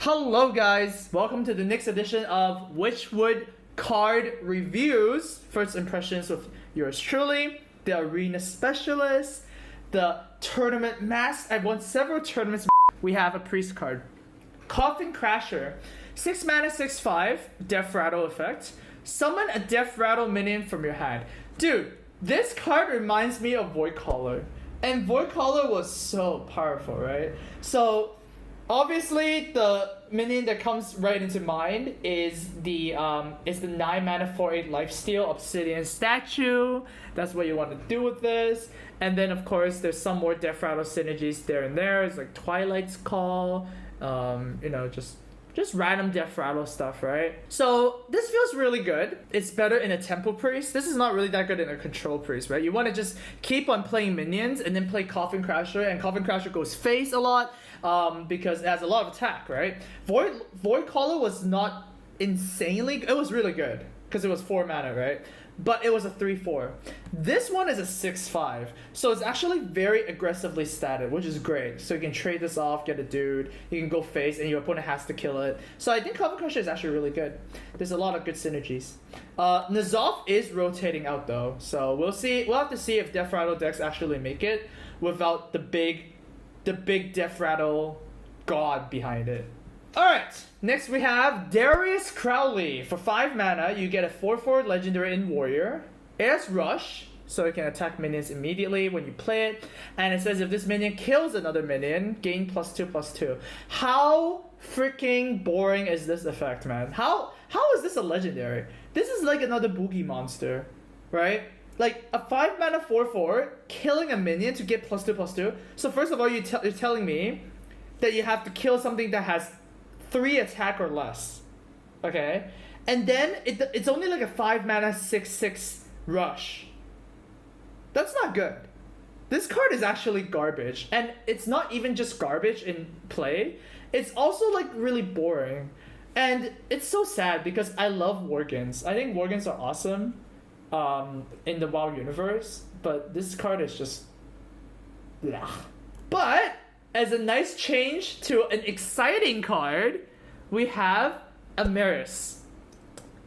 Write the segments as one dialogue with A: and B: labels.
A: Hello guys, welcome to the next edition of Witchwood card reviews. First impressions with yours truly, the arena specialist, the tournament master. I've won several tournaments. We have a priest card. Coffin Crasher. 6 mana, 6/5, Death Rattle effect. Summon a Death Rattle minion from your hand. Dude, this card reminds me of Voidcaller. And Voidcaller was so powerful, right? So obviously, the minion that comes right into mind is the 9 mana 4/8 lifesteal Obsidian Statue. That's what you want to do with this. And then of course there's some more Death Rattle synergies there and there. It's like Twilight's Call, just random Death Rattle stuff, right? So this feels really good. It's better in a Temple Priest. This is not really that good in a Control Priest, right? You want to just keep on playing minions and then play Coffin Crasher, and Coffin Crasher goes face a lot because it has a lot of attack, right? Voidcaller was not insanely... It was really good because it was 4 mana, right? But it was a 3/4. This one is a 6/5, so it's actually very aggressively statted, which is great. So you can trade this off, get a dude, you can go face, and your opponent has to kill it. So I think Coffin Crusher is actually really good. There's a lot of good synergies. N'Zoth is rotating out though, so we'll see. We'll have to see if Death Rattle decks actually make it without the big Death Rattle god behind it. Alright, next we have Darius Crowley. For 5 mana, you get a 4/4 legendary in Warrior. It has Rush, so it can attack minions immediately when you play it. And it says if this minion kills another minion, gain +2/+2. How freaking boring is this effect, man? How is this a legendary? This is like another boogie monster, right? Like a 5 mana 4/4, killing a minion to get +2/+2. So first of all, you're telling me that you have to kill something that has 3 attack or less, okay? And then it's only like a 5 mana 6/6 rush. That's not good. This card is actually garbage, and it's not even just garbage in play. It's also like really boring, and it's so sad because I love Worgens. I think Worgens are awesome in the WoW universe, but this card is just blah. But as a nice change to an exciting card, we have Emeriss.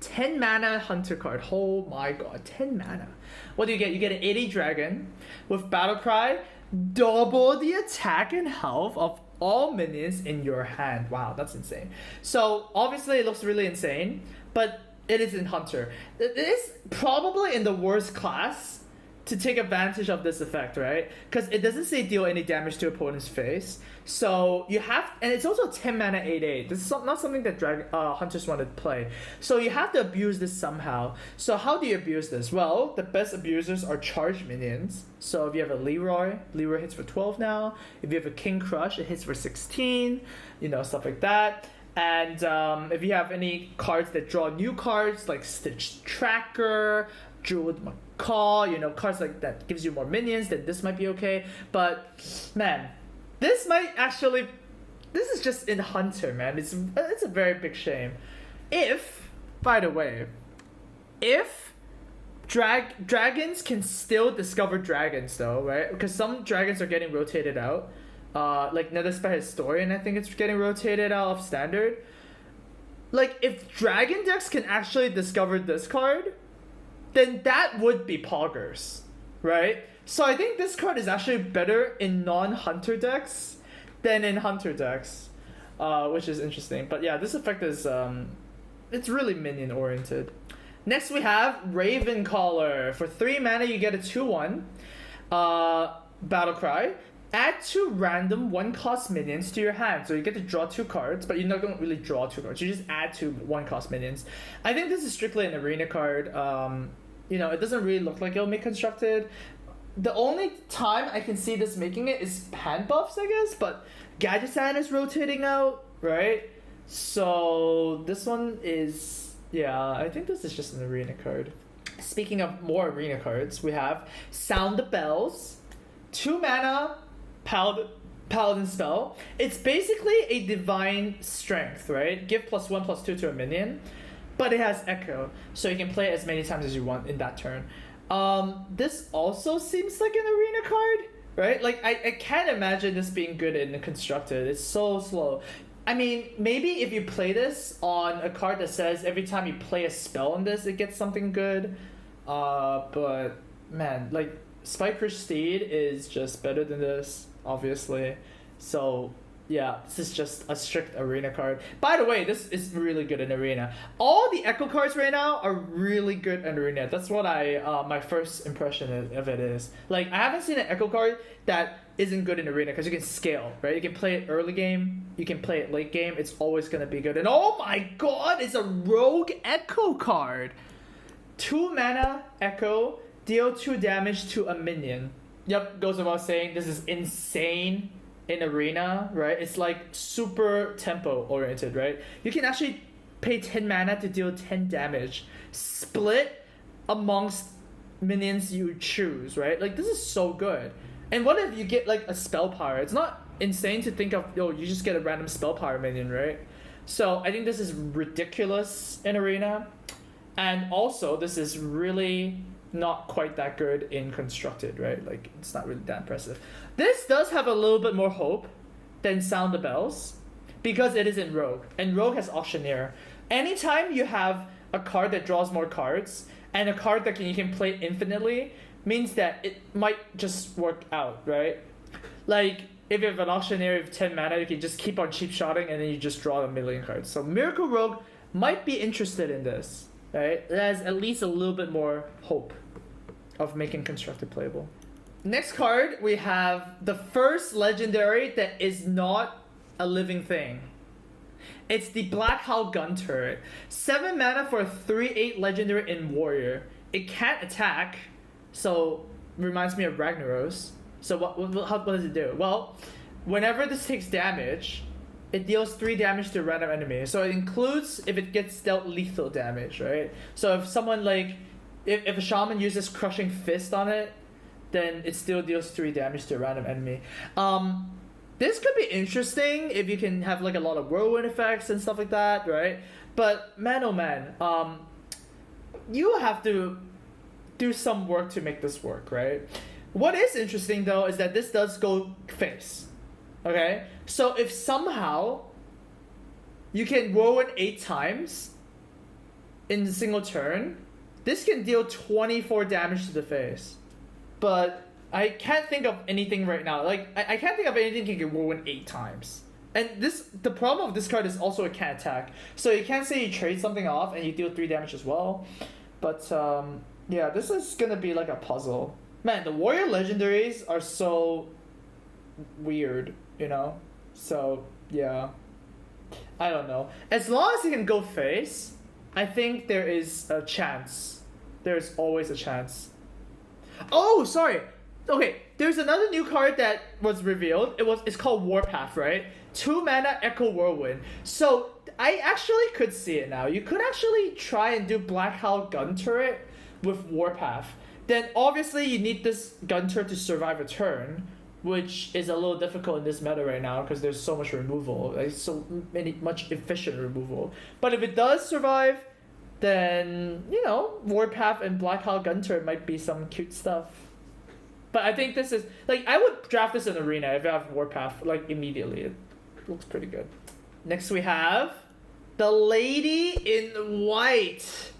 A: 10 mana hunter card. Oh my god, 10 mana. What do you get? You get an 80 dragon with battle cry, double the attack and health of all minions in your hand. Wow, that's insane. So obviously it looks really insane, but it is in hunter. It is probably in the worst class to take advantage of this effect, right? Because it doesn't say deal any damage to opponent's face. So you have, and it's also 10 mana 8/8. This is not something that hunters want to play. So you have to abuse this somehow. So how do you abuse this? Well, the best abusers are charged minions. So if you have a Leroy hits for 12 now. If you have a King Crush, it hits for 16. Stuff like that. And if you have any cards that draw new cards, like Stitch Tracker, Jeweled Macaw, cards like that gives you more minions, then this might be okay. But man, this is just in Hunter, man. It's a very big shame. By the way, if dragons can still discover dragons though, right? Because some dragons are getting rotated out. Like Netherspire Historian, I think it's getting rotated out of standard. Like if dragon decks can actually discover this card, then that would be poggers, right? So I think this card is actually better in non-hunter decks than in hunter decks, which is interesting. But yeah, this effect is it's really minion oriented. Next we have Ravencaller. For 3 mana you get a 2/1 battle cry. Add 2 random 1-cost minions to your hand. So you get to draw 2 cards, but you're not going to really draw 2 cards. You just add 2 1-cost minions. I think this is strictly an arena card. It doesn't really look like it'll make constructed. The only time I can see this making it is hand buffs, I guess, but Gadgetzan is rotating out, right? So this one is... Yeah, I think this is just an arena card. Speaking of more arena cards, we have Sound the Bells. 2 mana... Paladin spell. It's basically a divine strength, right? Give +1/+2 to a minion, but it has echo, so you can play it as many times as you want in that turn. This also seems like an arena card, right? Like I can't imagine this being good in the constructed. It's so slow. I mean, maybe if you play this on a card that says every time you play a spell on this, it gets something good. But man, like Spike Steed is just better than this, obviously. So yeah, this is just a strict arena card. By the way, this is really good in arena. All the Echo cards right now are really good in arena. That's what my first impression of it is. Like, I haven't seen an Echo card that isn't good in arena because you can scale, right? You can play it early game, you can play it late game. It's always gonna be good. And oh my god, it's a Rogue Echo card. 2 mana Echo, deal 2 damage to a minion. Yep, goes without saying, this is insane in arena, right? It's like super tempo oriented, right? You can actually pay 10 mana to deal 10 damage, split amongst minions you choose, right? Like, this is so good. And what if you get like a spell power? It's not insane to think of, yo, you just get a random spell power minion, right? So I think this is ridiculous in arena. And also, this is really not quite that good in constructed, right? Like, it's not really that impressive. This does have a little bit more hope than Sound the Bells because it is in Rogue, and Rogue has Auctioneer. Anytime you have a card that draws more cards and a card that you can play infinitely means that it might just work out, right? Like, if you have an Auctioneer with 10 mana, you can just keep on cheap shotting and then you just draw a million cards. So Miracle Rogue might be interested in this, right? It has at least a little bit more hope of making constructed playable. Next card, we have the first legendary that is not a living thing. It's the Black Howl Gun Turret. 7 mana for a 3/8 legendary in Warrior. It can't attack, so reminds me of Ragnaros. So what does it do? Well, whenever this takes damage, it deals 3 damage to a random enemy. So it includes if it gets dealt lethal damage, right? So if someone like, if a shaman uses Crushing Fist on it, then it still deals 3 damage to a random enemy. This could be interesting if you can have like a lot of whirlwind effects and stuff like that, right? But man, oh man, you have to do some work to make this work, right? What is interesting though is that this does go face. Okay, so if somehow you can whirlwind 8 times in a single turn, this can deal 24 damage to the face. But I can't think of anything right now. Like, I can't think of anything you can whirlwind 8 times. And the problem of this card is also it can't attack. So you can't say you trade something off and you deal 3 damage as well. But yeah, this is gonna be like a puzzle. Man, the Warrior Legendaries are so weird, you know? So, yeah. I don't know. As long as you can go face, I think there is a chance. There's always a chance. Oh, sorry. Okay, there's another new card that was revealed. It's called Warpath, right? 2 mana Echo Whirlwind. So I actually could see it now. You could actually try and do Black Howl Gun Turret with Warpath. Then obviously you need this gun turret to survive a turn, which is a little difficult in this meta right now because there's so much removal, like much efficient removal. But if it does survive, then, you know, Warpath and Black Howl Gun Turret might be some cute stuff. But I think this is, like, I would draft this in Arena if I have Warpath, like, immediately. It looks pretty good. Next we have the Lady in White.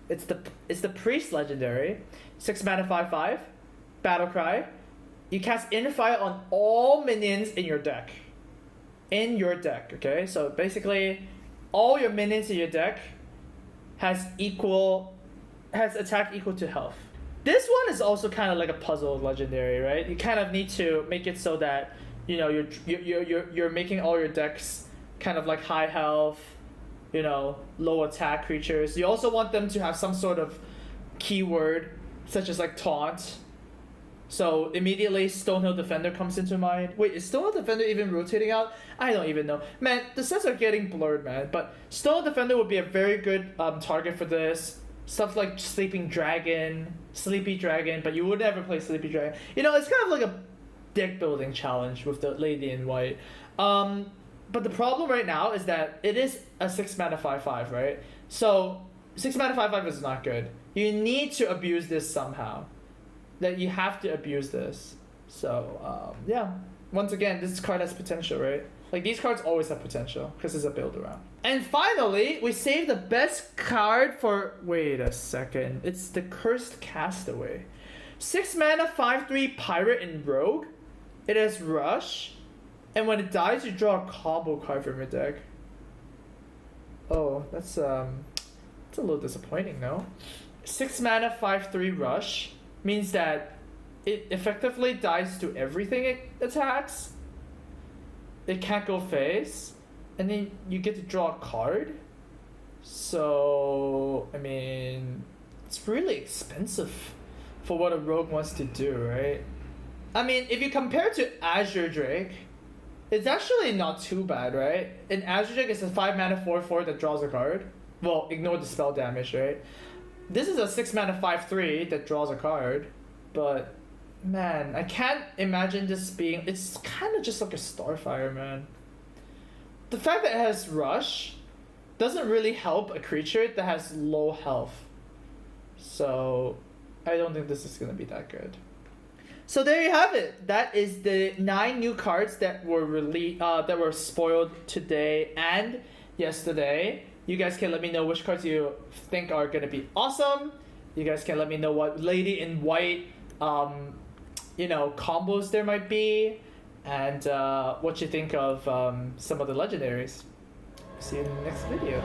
A: It's the Priest Legendary. 6 mana 5/5. Battle Cry. You cast Inner Fire on all minions in your deck. In your deck, okay? So basically, all your minions in your deck has attack equal to health. This one is also kind of like a puzzle legendary, right? You kind of need to make it so that, you know, you're making all your decks kind of like high health, you know, low attack creatures. You also want them to have some sort of keyword, such as like taunt. So immediately Stonehill Defender comes into mind. Wait, is Stonehill Defender even rotating out? I don't even know. Man, the sets are getting blurred, man. But Stonehill Defender would be a very good target for this. Stuff like Sleepy Dragon, but you would never play Sleepy Dragon. You know, it's kind of like a deck building challenge with the Lady in White. But the problem right now is that it is a 6 mana 5/5, right? So 6 mana 5/5 is not good. You need to abuse this somehow. That you have to abuse this. So yeah, once again, this card has potential, right? Like, these cards always have potential because it's a build around. And finally, we saved the best card for... Wait a second. It's the Cursed Castaway. 6 mana, 5/3 Pirate and Rogue. It has Rush. And when it dies, you draw a combo card from your deck. Oh, that's a little disappointing, no? 6 mana, 5/3 Rush means that it effectively dies to everything it attacks. It can't go face, and then you get to draw a card. So, I mean, it's really expensive for what a rogue wants to do, right? I mean, if you compare to Azure Drake, it's actually not too bad, right? In Azure Drake, it's a 5 mana 4/4 that draws a card. Well, ignore the spell damage, right? This is a 6 mana 5/3 that draws a card, but man, I can't imagine this being... It's kind of just like a Starfire, man. The fact that it has Rush doesn't really help a creature that has low health. So, I don't think this is going to be that good. So there you have it. That is the 9 new cards that were that were spoiled today and yesterday. You guys can let me know which cards you think are going to be awesome. You guys can let me know what Lady in White combos there might be, and what you think of some of the legendaries. See you in the next video.